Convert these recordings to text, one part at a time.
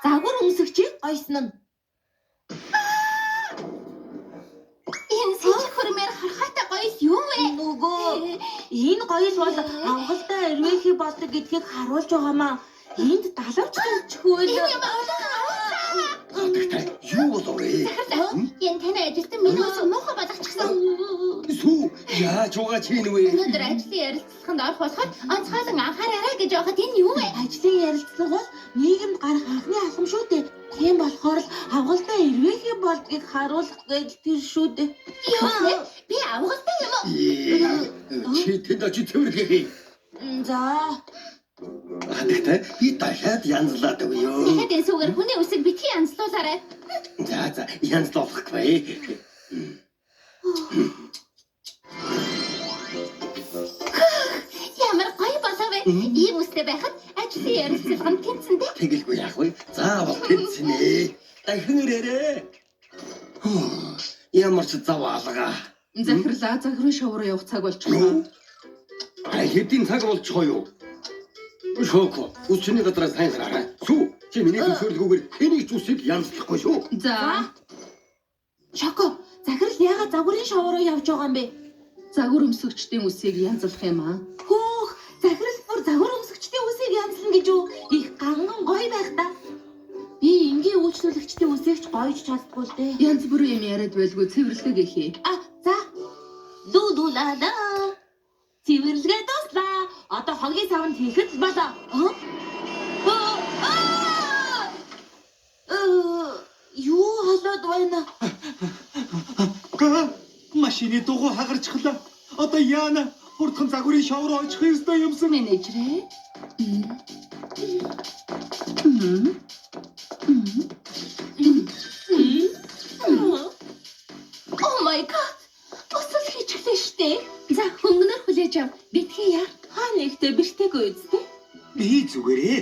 Загвар өмсөгчийг гойсон нь. Энэ сэжиг хөрмээр харахаатай гоё юу вэ? Нөгөө энэ гоёл бол авгалтай эрвэхий болдог гэдгийг харуулж байгаамаа. Энд далавч төвчхүүл. Хатагтай юу болов вэ? Энэ таны ажилтан миний ус муухай болгочихсон. Сүү яаж угаа чинь вэ? Өнөөдөр ажлын ярилцлаганд орох болоход онцгойлон анхаараарай гэж явахад энэ юу вэ? Ажлын ярилцлага бол нийгэмд гарах анхны алхам шүү дээ. Тийм болохоор л авгалтай эрвэхий болдгийг харуулах гэж тэр шүү дээ. Юу вэ? Би авгалтай юм уу? Чи тэнд очиж цэвэрлэе. За, Хатагтай би дахиад янзлаад өгье. Тэгэхэд энэ сүгээр хүний үсэг битгий янзлуулаарай. За янзлуулахгүй. Ямар гоё болов вэ? Ийм үстэй байхад ажлын ярилцлаганд тэнцэндээ. Тэгэлгүй яах вэ? Заавал тэнцэнэ. Дахин ирээрээ. Ямар ч заваалгаа. Захирлаа загварын шоуруу явах цаг болчихлоо. Хэдийн цаг болчихоо юу? Шоко, үсчний гадраас сайн гараа. Сүү, чи миний зөвшөөрлгүйгээр энийг зүсийг янзлахгүй шүү. За, Шоко, захирал яагаад загварын шоуруу явж байгаа юм бэ? загвар өмсөгчдийн үсийг янзлах юм аа. Хөөх, захирал бүр загвар өмсөгчдийн үсийг янзлна гэж юу? Их ганган гоё байх та. Би энгийн үйлчлүүлэгчдийн үсийг ч гоёж чаддгүй л дээ. Янз бүрийн юм яриад байлгүй цэвэрлэг гэхий. За. Дудулада. Цэвэрлэгээ дуслаа. Одоо хогийн савнд хийхэд болоо. Юу болоод байна? Машины дугуй хагарчихлаа. Одоо яана? Хурдхан загварын шоуруу очих ёстой юмсан. Менежерээ. Oh my god. Босол хийчихлээ штэ. За хөнгөнөр хүлээж ав. Битгий яа. Хаа нэгтээ бэртэйг үздэй. Би зүгээрээ.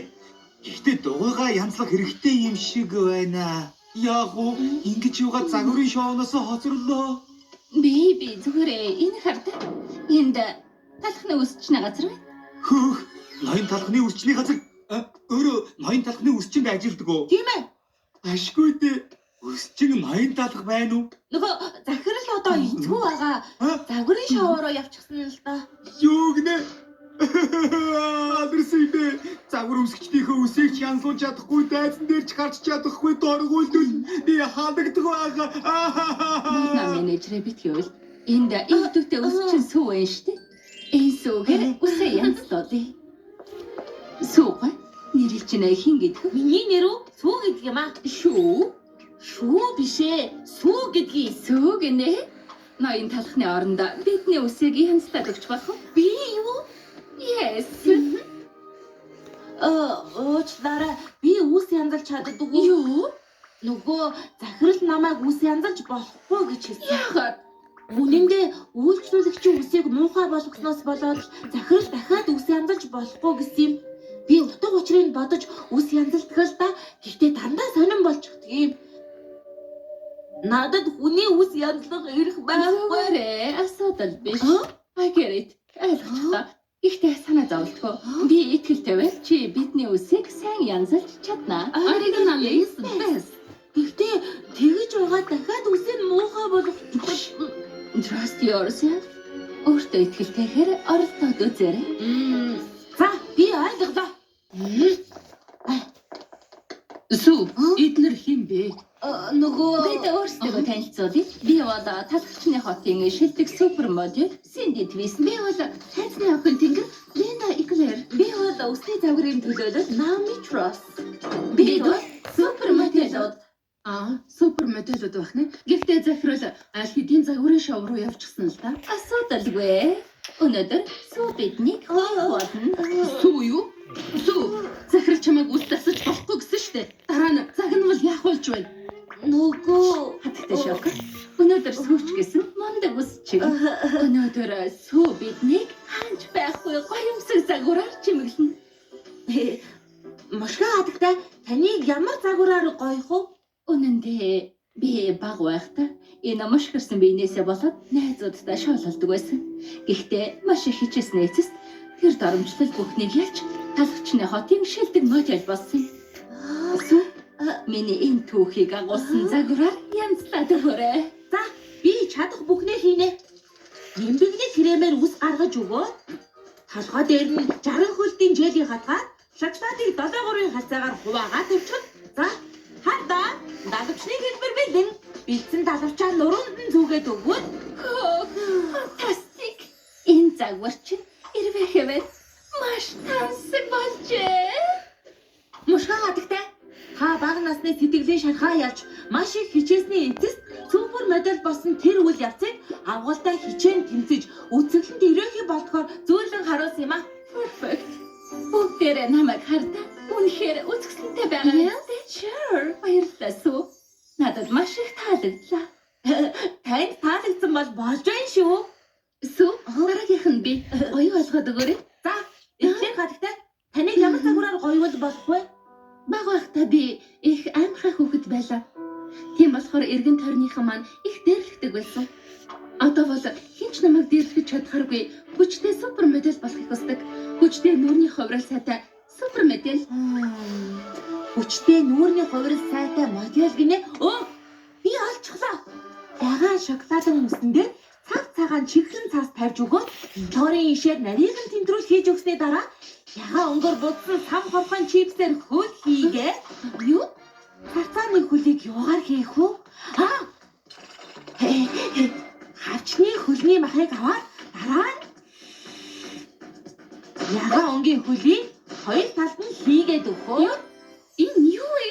Гэхдээ дугуйгаа янзлах хэрэгтэй юм шиг байна. Яг уу ингэж юугаа загварын шоуноос хоцорлоо. Би зүгээрээ энэ хард. Энд талхны үсчний газар байна. Хөөх, ноён талхны үрчний газар. Өөрөө ноён талхны үрчинд ажилдаг уу? Тийм ээ. Ашгүй дээ. Үрчин ноён талх байна уу? Нөгөө захирал одоо эцгүй байгаа. Загварын шоуруу явчихсан л да. Юу гэнэ? Алэрсэн бэ. Загвар өмсгчдийнхөө үсийг ч янзлуулж чадахгүй, дайзан дээр ч гарч чадахгүй доргуйлдвал би хаадагдах байгаа. Манай менежерээ битгийвэл энд ийдүүтэй үсчин сүү байна штэ. Энэ сүүгээр үсээ янзлуулъя. Сүүг нэрлэлчнээ хин гэдэг. Миний нэр үү? Сүү гэдэг юм аа. Шүү. Шүү бишээ. Сүү гэдгийг. Сүү гинэ. Ноён талхны оронд бидний үсийг янзлаад өгч болох уу? Би юу? Yes. Уучлаарай. Би үс янзалж чаддаггүй. Юу? Нөгөө захирал намайг үс янзалж болохгүй гэж хэлсэн. Яагаад? Үнэн дээр үйлчлүүлэгчийн үсийг муухай болгосноос болоод захирал дахиад үс янзалж болохгүй гэсэн юм. Би утга учирыг бодож үс янзалдаг л да. Гэхдээ дандаа сонирн болчихдөг юм. Надад хүний үс янзлах эрх байхгүй. Зүгээр асуудал биш. I get it. Ойлгочихлоо. Ихтэй санаа зовлтгоо. Би итгэлтэй байл чи бидний үсийг сайн янзалж чаднаа. Оригинал is best. Гэхдээ тэгэж байгаа дахиад үсээ муухай болгочихгүй. Trust yourself. Өөртөө итгэлтэйгээр оролдоод үзээрэй. За, би ойлголоо. Сүү, эднэр хин бэ? Нөгөө Бид өөрсдөө танилцуулъя. Би бол талхчны хотын шилдэг супермодел Cindy Twist. Би бол хайцны охин тэнгэр Linda Eclair. би бол үсний загварын төлөөлөл Naomi Tross. Бид бол супермоделууд. Супермодельуд байх нэ. Гэхдээ захирал аль хэдийн загварын шоу руу явчихсан л да. Асуудалгүй. Өнөөдөр сүү биднийг болно. Сүү юу? Сүү, захирал чамайг үс тасаж болохгүй гэсэн штэ. Дараа нь загнавал яах болж байна? Нөгөө Хатагтай шок. Өнөөдөр сүүч гэсэн мондөг ус чиг. Өнөөдөр сүү биднийг ханж байхгүй гоё юмсаг загвараар чимэглэнэ. Мошга хадагтай таныг ямар загвараар гоёх вэ? Үнэн дээр би баг байхдаа энэ мушгирсан биенээсээ болоод найзуудтай шоололдог байсан. Гэхдээ маш их хичээсэн эцэст тэр дарамжлал бүхнийг ялж талхчны хотын шилдэг модель болсон юм. Миний энэ түүхийг агуулсан загвараар янзлаад өгөөрэй. За, би чадах бүхнээ хийнэ. Нэмбэгний кремээр ус гаргаж өгөө. Толгой дээр нь 60 хөлтийн жели хатгаад шоколадыг 7-3-ын хацаагаар хуваагаад тавьчихад. За, хардаа далавчны хэлбэр бэлэн. Бэлдсэн далавчаа нуруунд нь зүгээд өгвөл Фантастик. Энэ загвар чинь ирвэхэвэт маш тансаг болжээ. мушгаа хатагтай. Та бага насны сэтгэлийн шархаа ялж маш их хичээсний эцэст супер модель болсон тэр үйл явцыг авгалтай хичээн тэмцэж үцэглэнд ирээхий болдгоор зөөлөн харуулсан юм а. Perfect. Бүгдээрээ намайг хардаа үнэхээр үзэсгэлэнтэй байгаа юм. Sure. Баярлалаа сүү. Надад маш их таалагдлаа. Танд таалагдсан бол болж байна шүү. Сүү, дараагийнх нь би гоё болгоод өгөөрэй. За, эхлээд хатагтай. Таныг ямар загвараар гоёвол болох вэ? Баг байхдаа би их амархай хүүхэд байлаа. Тийм болохоор эргэн тойрныхан маань их дээрлэгдэг байсан. Одоо бол хинч намайг дээрлэж чадхааргүй хүчтэй супер модель болохыг хүсдэг. Хүчтэй нүүрний хувирал сайтай супер модель. Хүчтэй нүүрний хувирал сайтай модель гинэ. Би олчихлоо. Ягаан шоколадын үсэндээ цагаан чихрэн цаас тавьж өгөөд тойрын ишээр нарийг нь тэмдрүүл хийж өгсний дараа ягаан өнгөөр будсан сам хорхон чипсээр хөл хийгээ. Юу? Цацааны хөлийг юугаар хийх вэ? Хавчны хөлний махыг аваад дараа нь ягаан өнгийн хөлийг хоёр талд нь хийгээд өгөө. Энэ юу вэ?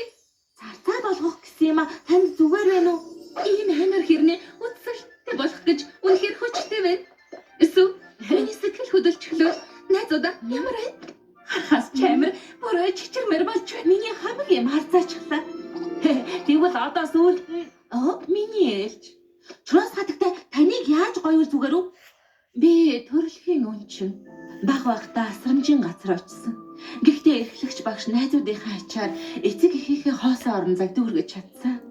Царцаа болгох гэсэн юм а. Танд зүгээр байна уу? Ийм ханаар хэрнээ үтсэлтэй болох гэж үнэхээр хүчтэй байна. Эсвэл миний сэтгэл хөдлөлчлөө найзуудаа ямар байна? Хас чамэр бороо чичирмэр болж байна. Миний хамаг юм харцаачлаа. Тэгвэл одоо сүүлд нь миний ээлж. Чураас хатагтай таныг яаж гоёвол зүгээр үү? Би төрөлхийн үнчин. Баг багтаа асрамжийн газар очсон. Гэхдээ эрхлэгч багш найзуудынхаа ачаар эцэг эхийнхээ хоосоо орон зай дүүргэж чадсан.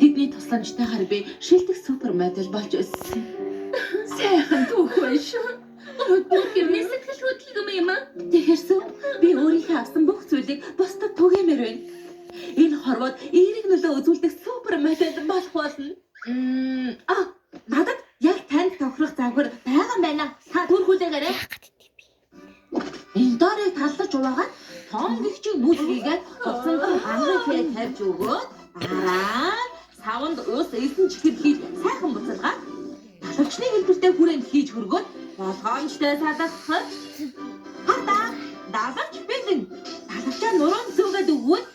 Тэдний тусламжтайгаар би шилдэг супер модель болж өссөн. Сайхан түүх байна шүү. Өнөөдөр хэрнээ сэтгэл хөдлөг юм аа? Тэгэхэрсэн би өөрийнхөө авсан бүх зүйлийг бусдад түгээмээр байна. Энэ хорвоод эерэг нөлөө үзүүлдэг супер модель болох болно. Надад яг танд тохирох загвар байгаа байна. Та төрхүүлээгээрэй. Энэ дорыг таллаж уваагаад том гихчиг нүс хийгээд уцанд хангахээ тавьж өгөөд дараа савнд ус эсэн чихэр хийж сайхан буцалгаад далавчны хэлбэртэй хүрээнд хийж хөргөөд болгоомжтой салгахад хардаа далавч бэлэн далавчаа нуруунд зүгээд өгвөл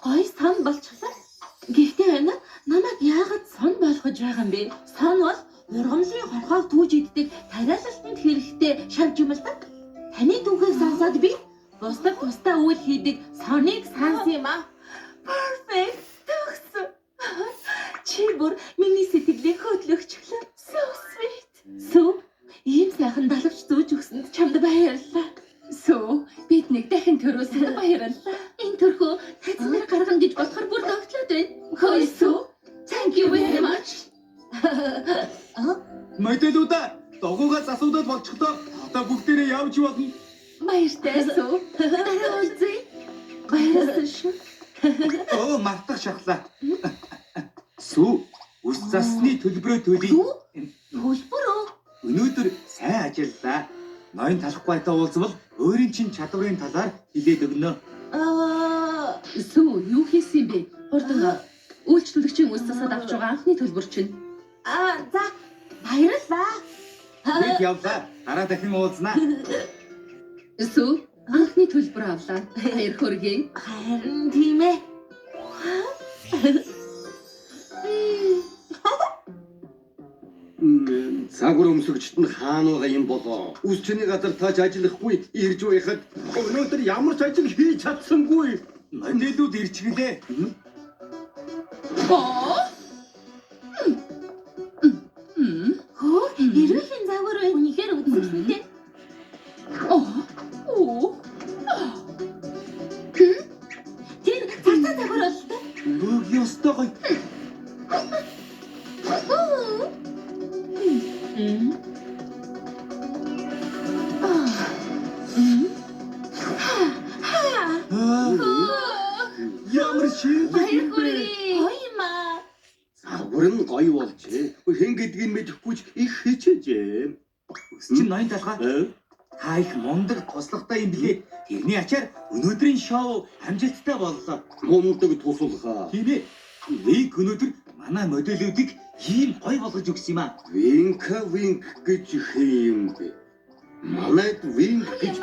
гоё сон болчихлоо. Гэхдээ энэ намайг яагаад сон болгож байгаа юм бэ? Сон бол ургамлын хорхоог түүж иддэг тариалалтанд хэрэгтэй шавж юм л да. Таны түүхийг сонсоод би бусдад тусдаа үйл хийдэг соныг сансан юм а. Perfect. Төгсөн. Чи бүр миний сэтгэлийг хөдлөгчлөө. So sweet. Сүү, ийм сайхан далавч зөөж өгсөнд чамд баярлалаа. Сүү, бид нэг дахин төрүүлсэнд баярлалаа. Энэ төрхөө тацмаар гаргана гэж бодохоор бүр догтлоод байна. Хөөе сүү. Thank you very much. Модельуда догуугаас асуудал болчихлоо. Одоо бүгдээрээ явж болно. Баяртай сүү. Дараа уулзъя. Баярлалаа шүү. Мартах шахлаа. Сүү, ус засны төлбөрөө төлье. Хөлбөр үү? Өнөөдөр сайн ажиллаа. Ноён талахгүй уулзвал өөрийн чинь чадварын талаар хэлээд өгнө. Сүү, юу хийсэн бэ? Хурдан үйлчлүүлэгчийн үс засаад авч байгаа анхны төлбөр чинь. За, баярлалаа. Бид явлаа. Дараа дахин уулзнаа. Сүү, анхны төлбөр авлаа. Баяр хүргэе. Харин тийм ээ. Загвар өмсөгчд нь хаана байгаа юм болоо? Үсчний газар тааж ажиллахгүй ирж байхад өнөөдөр ямар ч ажил хийж чадсангүй. Моделүүд ирчихлээ. Ирүүхийн загвар бай. Үнэхээр үзэсгэлэнтэй. Тэр цацаа загвар болтой. Ёстой гоё. ямар шийдэх юм бэ? Гоё юм аа. Загвар нь гоё болжээ. Хэн гэдгийг мэдэхгүй ч их хичээжээ. Өс чинь ноён талгаа. Та их мундаг туслахтай юм блэ. Тэрний ачаар өнөөдрийн шоу амжилттай боллоо. Мундаг тусалгаа. Тийм ээ. Вик өнөөдөр манай модельүүдийг ийм гоё болгож өгсөн юм аа. Винка винк гэж хэм бэ? Манайд винк гэж.